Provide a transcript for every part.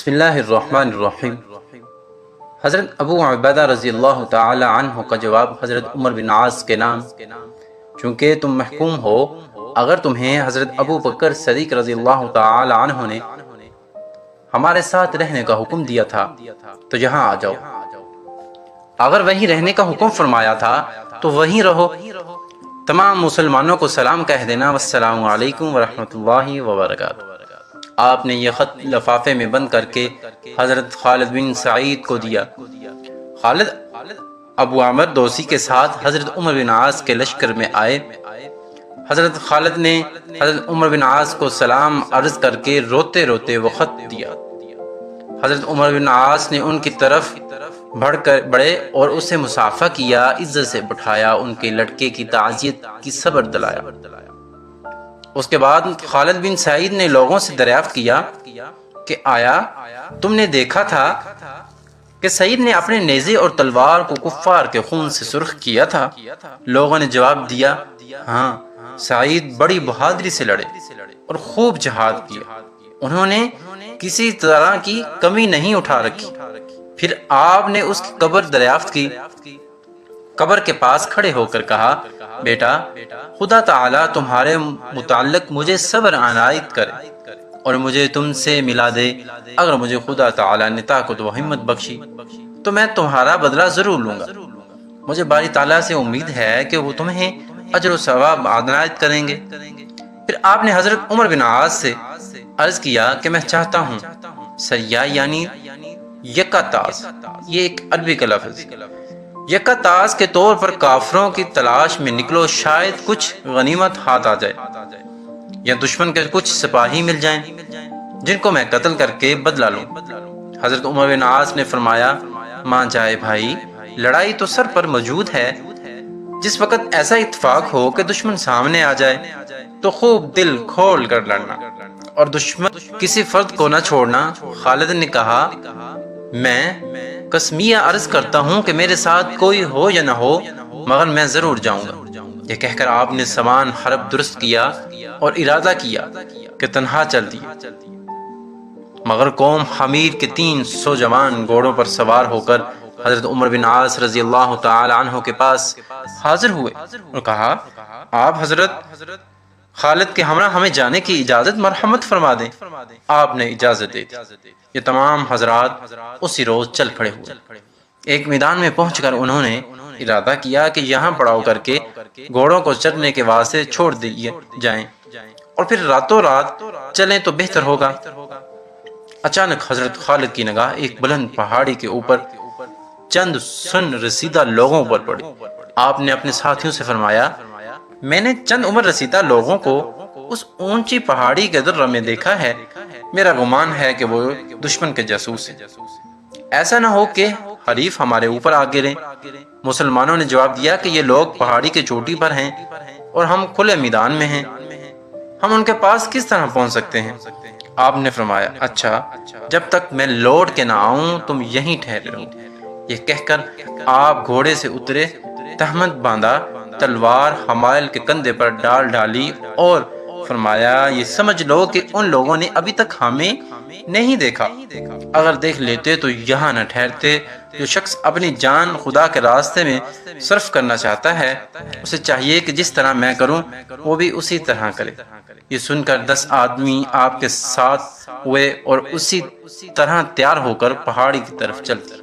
بسم اللہ الرحمن الرحیم۔ حضرت ابو عبیدہ رضی اللہ تعالی عنہ کا جواب حضرت عمر بن عاص کے نام: چونکہ تم محکوم ہو، اگر تمہیں حضرت ابو بکر صدیق رضی اللہ تعالی عنہ نے ہمارے ساتھ رہنے کا حکم دیا تھا تو یہاں آ جاؤ، اگر وہیں رہنے کا حکم فرمایا تھا تو وہیں رہو۔ تمام مسلمانوں کو سلام کہہ دینا، والسلام علیکم ورحمۃ اللہ وبرکاتہ۔ آپ نے یہ خط لفافے میں بند کر کے حضرت خالد بن سعید کو دیا۔ خالد ابو عمر دوسی کے ساتھ حضرت عمر بن عاص کے لشکر میں آئے۔ حضرت خالد نے حضرت عمر بن عاص کو سلام عرض کر کے روتے روتے وہ خط دیا۔ حضرت عمر بن عاص نے ان کی طرف بڑھے اور اسے مصافحہ کیا، عزت سے بٹھایا، ان کے لڑکے کی تعزیت کی صبر دلایا۔ اس کے بعد خالد بن سعید نے لوگوں سے دریافت کیا کہ آیا تم نے دیکھا تھا کہ سعید نے اپنے نیزے اور تلوار کو کفار کے خون سے سرخ کیا تھا؟ لوگوں نے جواب دیا، ہاں، سعید بڑی بہادری سے لڑے اور خوب جہاد کیا، انہوں نے کسی طرح کی کمی نہیں اٹھا رکھی۔ پھر آپ نے اس کی قبر دریافت کی، قبر کے پاس کھڑے ہو کر کہا، بیٹا، خدا تعالیٰ تمہارے متعلق مجھے صبر عنایت کرے اور مجھے تم سے ملا دے۔ اگر مجھے خدا تعالیٰ نے طاقت و ہمت بخشی تو میں تمہارا بدلہ ضرور لوں گا۔ مجھے باری تعالیٰ سے امید ہے کہ وہ تمہیں اجر و ثواب عنایت کریں گے۔ پھر آپ نے حضرت عمر بن عاص سے عرض کیا کہ میں چاہتا ہوں سریہ یعنی یکا تاز، یہ ایک عربی کا لفظ، یکا تاز کے طور پر کافروں کی تلاش میں نکلو، شاید کچھ غنیمت ہاتھ آ جائے یا دشمن کے کچھ سپاہی مل جائیں جن کو میں قتل کر کے بدلہ لوں۔ حضرت عمر بن عاص نے فرمایا، مان جائے بھائی، لڑائی تو سر پر موجود ہے، جس وقت ایسا اتفاق ہو کہ دشمن سامنے آ جائے تو خوب دل کھول کر لڑنا اور دشمن کسی فرد کو نہ چھوڑنا۔ خالد نے کہا، میں قسمیہ عرض کرتا ہوں کہ میرے ساتھ کوئی ہو یا نہ ہو مگر میں ضرور جاؤں گا۔ یہ کہہ کر آپ نے سامان حرب درست کیا اور ارادہ کیا کہ تنہا چل دیے، مگر قوم حمیر کے 300 جوان گھوڑوں پر سوار ہو کر حضرت عمر بن عاص رضی اللہ تعالی عنہ کے پاس حاضر ہوئے اور کہا، آپ حضرت خالد کے ہمراہ ہمیں جانے کی اجازت مرحمت فرما دیں۔ آپ نے اجازت دے دی۔ یہ تمام حضرات اسی روز چل پڑے ہوئے۔ ایک میدان میں پہنچ کر انہوں نے ارادہ کیا کہ یہاں پڑاؤ کر کے گھوڑوں کو چرنے کے واسطے چھوڑ دیے جائیں اور پھر راتوں رات چلیں تو بہتر ہوگا۔ اچانک حضرت خالد کی نگاہ ایک بلند پہاڑی کے اوپر چند سن رسیدہ لوگوں پر پڑی۔ آپ نے اپنے ساتھیوں سے فرمایا، میں نے چند عمر رسیدہ لوگوں کو اس اونچی پہاڑی کے درہ میں دیکھا ہے، میرا گمان ہے کہ وہ دشمن کے جاسوس ہیں، ایسا نہ ہو کہ حریف ہمارے اوپر آ گریں۔ مسلمانوں نے جواب دیا کہ یہ لوگ پہاڑی کے چوٹی پر ہیں اور ہم کھلے میدان میں ہیں، ہم ان کے پاس کس طرح پہنچ سکتے ہیں؟ آپ نے فرمایا، اچھا، جب تک میں لوٹ کے نہ آؤں تم یہیں ٹھہرے رہو۔ یہ کہہ کر آپ گھوڑے سے اترے، تہمت باندھا، تلوار حمائل کے کندھے پر ڈالی اور فرمایا، یہ سمجھ لو کہ ان لوگوں نے ابھی تک ہمیں نہیں دیکھا، اگر دیکھ لیتے تو یہاں نہ ٹھہرتے۔ جو شخص اپنی جان خدا کے راستے میں صرف کرنا چاہتا ہے اسے چاہیے کہ جس طرح میں کروں وہ بھی اسی طرح کرے۔ یہ سن کر 10 آدمی آپ کے ساتھ ہوئے اور اسی طرح تیار ہو کر پہاڑی کی طرف چل دیے۔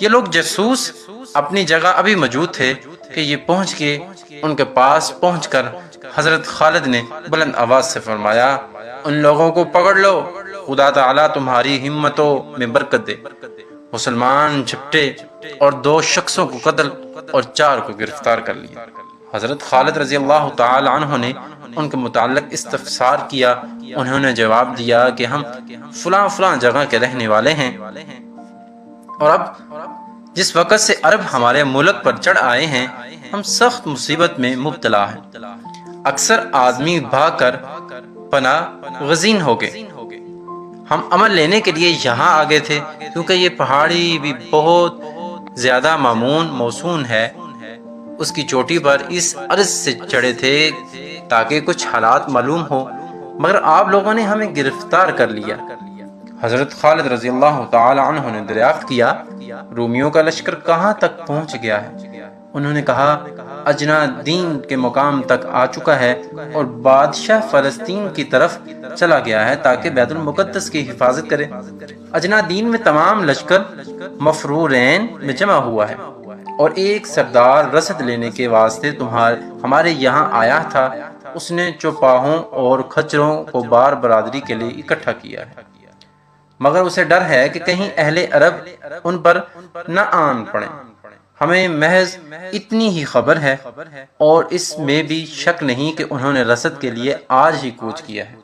یہ لوگ جاسوس اپنی جگہ ابھی موجود تھے کہ یہ پہنچ کے ان کے پاس پہنچ کر حضرت خالد نے بلند آواز سے فرمایا، ان لوگوں کو پکڑ لو، خدا تعالیٰ تمہاری ہمتوں میں برکت دے۔ مسلمان جھپٹے اور 2 شخصوں کو قتل اور 4 کو گرفتار کر لیا۔ حضرت خالد رضی اللہ تعالی عنہ نے ان کے متعلق استفسار کیا، انہوں نے جواب دیا کہ ہم فلاں فلاں جگہ کے رہنے والے ہیں اور اب جس وقت سے عرب ہمارے ملک پر چڑھ آئے ہیں ہم سخت مصیبت میں مبتلا ہیں۔ اکثر آدمی بھاگ کر پناہ گزین ہو گئے۔ ہم امن لینے کے لیے یہاں آ گئے تھے کیونکہ یہ پہاڑی بھی بہت زیادہ موسون ہے۔ اس کی چوٹی پر اس عرض سے چڑھے تھے تاکہ کچھ حالات معلوم ہو، مگر آپ لوگوں نے ہمیں گرفتار کر لیا۔ حضرت خالد رضی اللہ تعالی عنہ نے دریافت کیا رومیوں کا لشکر کہاں تک پہنچ گیا ہے؟ انہوں نے کہا اجنا دین کے مقام تک آ چکا ہے اور بادشاہ فلسطین کی طرف چلا گیا ہے تاکہ بیت المقدس کی حفاظت کرے۔ اجنا دین میں تمام لشکر مفرورین میں جمع ہوا ہے اور ایک سردار رسد لینے کے واسطے ہمارے یہاں آیا تھا، اس نے چوپاہوں اور کھچروں کو بار برادری کے لیے اکٹھا کیا ہے، مگر اسے ڈر ہے کہ کہیں اہل عرب ان پر نہ آن پڑیں۔ ہمیں محض اتنی ہی خبر ہے اور اس میں بھی شک نہیں کہ انہوں نے رسد کے لیے آج ہی کوچ کیا ہے۔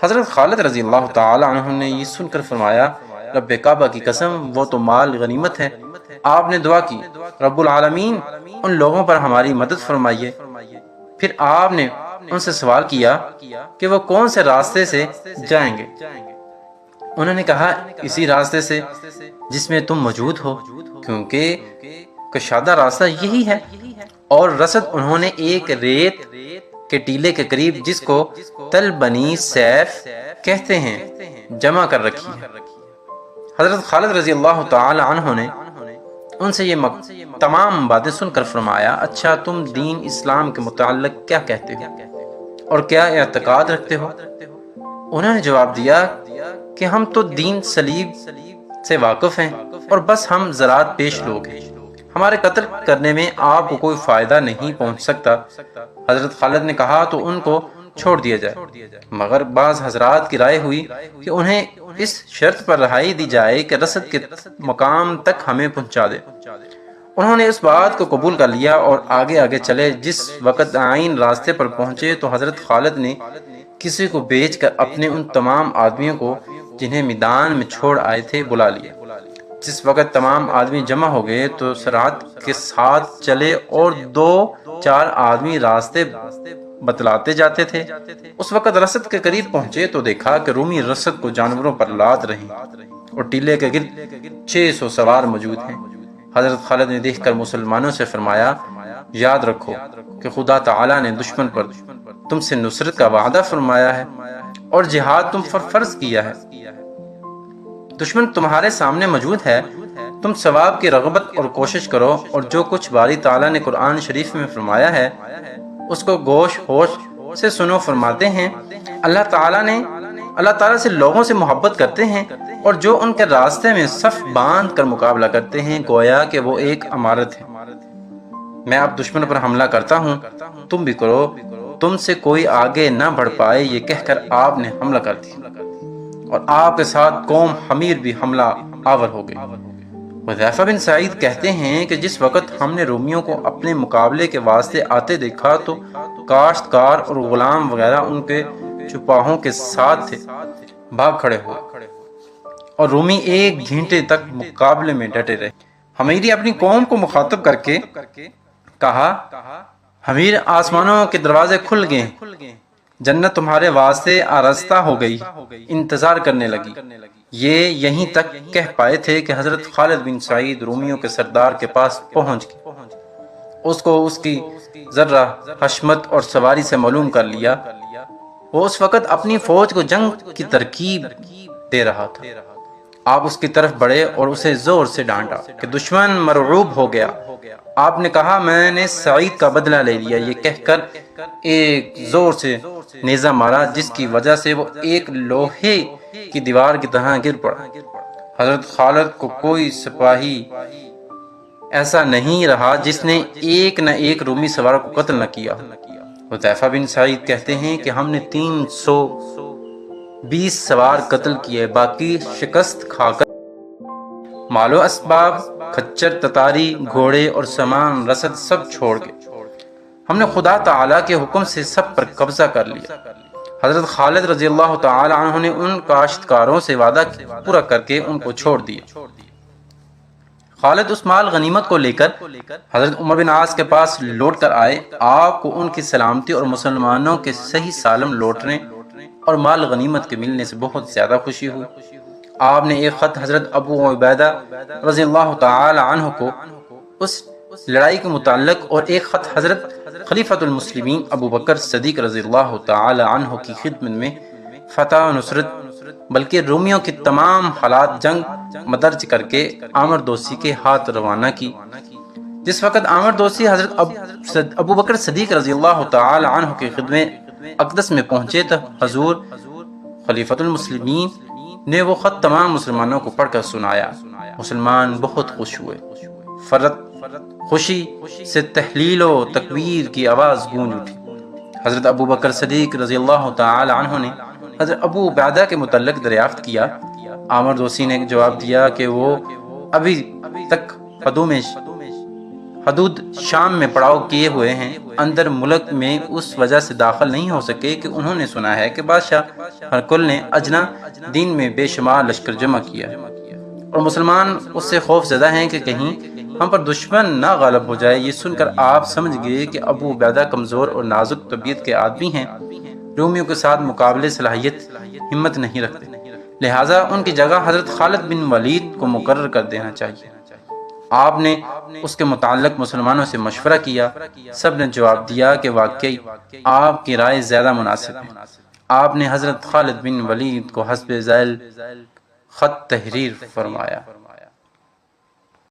حضرت خالد رضی اللہ تعالی عنہ نے یہ سن کر فرمایا رب کعبہ کی قسم وہ تو مال غنیمت ہے۔ آپ نے دعا کی رب العالمین ان لوگوں پر ہماری مدد فرمائیے۔ پھر آپ نے ان سے سوال کیا کہ وہ کون سے راستے سے جائیں گے؟ انہوں نے کہا اسی راستے سے جس میں تم موجود ہو، کیونکہ کشادہ راستہ یہی ہے۔ اور رسد انہوں نے ایک ریت کے ٹیلے کے قریب جس کو تل بنی سیف کہتے ہیں جمع کر رکھی ہے۔ حضرت خالد رضی اللہ تعالی عنہ نے ان سے یہ تمام باتیں سن کر فرمایا اچھا تم دین اسلام کے متعلق کیا کہتے ہو اور کیا اعتقاد رکھتے ہو؟ انہوں نے جواب دیا کہ ہم تو دین صلیب سے واقف ہیں اور بس ہم زراعت پیش لوگ ہیں، ہمارے قتل کرنے میں آپ کو کوئی فائدہ نہیں پہنچ سکتا۔ حضرت خالد نے کہا تو ان کو چھوڑ دیا جائے، مگر بعض حضرات کی رائے ہوئی کہ انہیں اس شرط پر رہائی دی جائے کہ رسد کے مقام تک ہمیں پہنچا دے۔ انہوں نے اس بات کو قبول کر لیا اور آگے آگے چلے۔ جس وقت عین راستے پر پہنچے تو حضرت خالد نے کسی کو بیچ کر اپنے ان تمام آدمیوں کو جنہیں میدان میں چھوڑ آئے تھے بلا لیا۔ جس وقت تمام آدمی جمع ہو گئے تو سرعت کے ساتھ چلے اور 2-4 آدمی راستے بتلاتے جاتے تھے۔ اس وقت رسد کے قریب پہنچے تو دیکھا کہ رومی رسد کو جانوروں پر لاد رہے اور ٹیلے کے گرد 600 سوار موجود ہیں۔ حضرت خالد نے دیکھ کر مسلمانوں سے فرمایا یاد رکھو کہ خدا تعالی نے دشمن پر تم سے نصرت کا وعدہ فرمایا ہے اور جہاد تم پر فرض کیا ہے۔ دشمن تمہارے سامنے موجود ہے، تم ثواب کی رغبت اور کوشش کرو اور جو کچھ باری تعالیٰ نے قرآن شریف میں فرمایا ہے اس کو گوش ہوش سے سنو۔ فرماتے ہیں اللہ تعالیٰ سے لوگوں سے محبت کرتے ہیں اور جو ان کے راستے میں صف باندھ کر مقابلہ کرتے ہیں گویا کہ وہ ایک عمارت ہے۔ میں اب دشمن پر حملہ کرتا ہوں، تم بھی کرو، تم سے کوئی آگے نہ بڑھ پائے۔ یہ کہہ کر آپ نے حملہ کر دیا اور آپ کے ساتھ قوم حمیر بھی حملہ آور ہو گئی۔ حذیفہ بن سعید کہتے ہیں کہ جس وقت ہم نے رومیوں کو اپنے مقابلے کے واسطے آتے دیکھا تو کاشتکار اور غلام وغیرہ ان کے چوپاہوں کے ساتھ تھے، بھاگ کھڑے ہوئے اور رومی 1 گھنٹے تک مقابلے میں ڈٹے رہے۔ حمیری اپنی قوم کو مخاطب کر کے کہا حمیر آسمانوں کے دروازے کھل گئے، جنت تمہارے واسطے آراستہ ہو گئی، انتظار کرنے لگی۔ یہ یہیں تک کہہ پائے تھے کہ حضرت خالد بن سعید رومیوں کے سردار کے پاس پہنچ گئے، اس کو اس کی ذرہ حشمت اور سواری سے معلوم کر لیا۔ وہ اس وقت اپنی فوج کو جنگ کی ترکیب دے رہا تھا۔ آپ اس کی طرف بڑھے اور اسے زور سے ڈانٹا کہ دشمن مرعوب ہو گیا۔ آپ نے کہا میں نے سعید کا بدلہ لے لیا۔ یہ کہہ کر ایک زور سے نیزہ مارا جس کی وجہ سے وہ ایک لوہے کی دیوار کی طرح گر پڑا۔ حضرت خالد کو کوئی سپاہی ایسا نہیں رہا جس نے ایک نہ ایک رومی سوار کو قتل نہ کیا۔ حذیفہ بن سعید کہتے ہیں کہ ہم نے 320 سوار قتل کیے، باقی شکست کھا کر مال و اسباب، کھچر، تتاری، گھوڑے اور سامان رسد سب چھوڑ گئے۔ ہم نے خدا تعالیٰ کے حکم سے سب پر قبضہ کر لیا۔ حضرت خالد رضی اللہ تعالی عنہ نے ان کاشتکاروں سے وعدہ پورا کر کے ان کو چھوڑ دیا۔ خالد اس مال غنیمت کو لے کر حضرت عمر بن عاص کے پاس لوٹ کر آئے۔ آپ کو ان کی سلامتی اور مسلمانوں کے صحیح سالم لوٹنے اور مال غنیمت کے ملنے سے بہت زیادہ خوشی ہوئی۔ آپ نے ایک خط حضرت ابو عبیدہ رضی اللہ تعالی عنہ کو اس لڑائی کے متعلق اور ایک خط حضرت خلیفۃ المسلمین ابو بکر صدیق رضی اللہ تعالی عنہ کی خدمت میں فتح و نصرت بلکہ رومیوں کی تمام حالات جنگ مدرج کر کے عامر دوسی کے ہاتھ روانہ کی۔ جس وقت عامر دوسی حضرت ابو بکر صدیق رضی اللہ تعالی عنہ کے خدمے اقدس میں پہنچے تو حضور خلیفۃ المسلمین نے وہ خط تمام مسلمانوں کو پڑھ کر سنایا۔ مسلمان بہت خوش ہوئے، فرت خوشی سے تحلیل و تکبیر کی آواز گونج اٹھی۔ حضرت ابو بکر صدیق رضی اللہ تعالی عنہ نے حضرت ابو عبیدہ کے متعلق دریافت کیا۔ عامر دوسی نے جواب دیا کہ وہ ابھی تک حدود شام میں پڑاؤ کیے ہوئے ہیں، اندر ملک میں اس وجہ سے داخل نہیں ہو سکے کہ انہوں نے سنا ہے کہ بادشاہ ہرقل نے اجنا دین میں بے شمار لشکر جمع کیا اور مسلمان اس سے خوف زدہ ہیں کہ کہیں ہم پر دشمن نہ غالب ہو جائے۔ یہ سن کر آپ سمجھ گئے کہ ابو عبیدہ کمزور اور نازک طبیعت کے آدمی ہیں، رومیوں کے ساتھ مقابلے صلاحیت ہمت نہیں رکھتے، لہٰذا ان کی جگہ حضرت خالد بن ولید کو مقرر کر دینا چاہیے۔ آپ نے اس کے متعلق مسلمانوں سے مشورہ کیا، سب نے جواب دیا کہ واقعی آپ کی رائے زیادہ مناسب ہے۔ آپ نے حضرت خالد بن ولید کو حسب ذیل خط تحریر فرمایا۔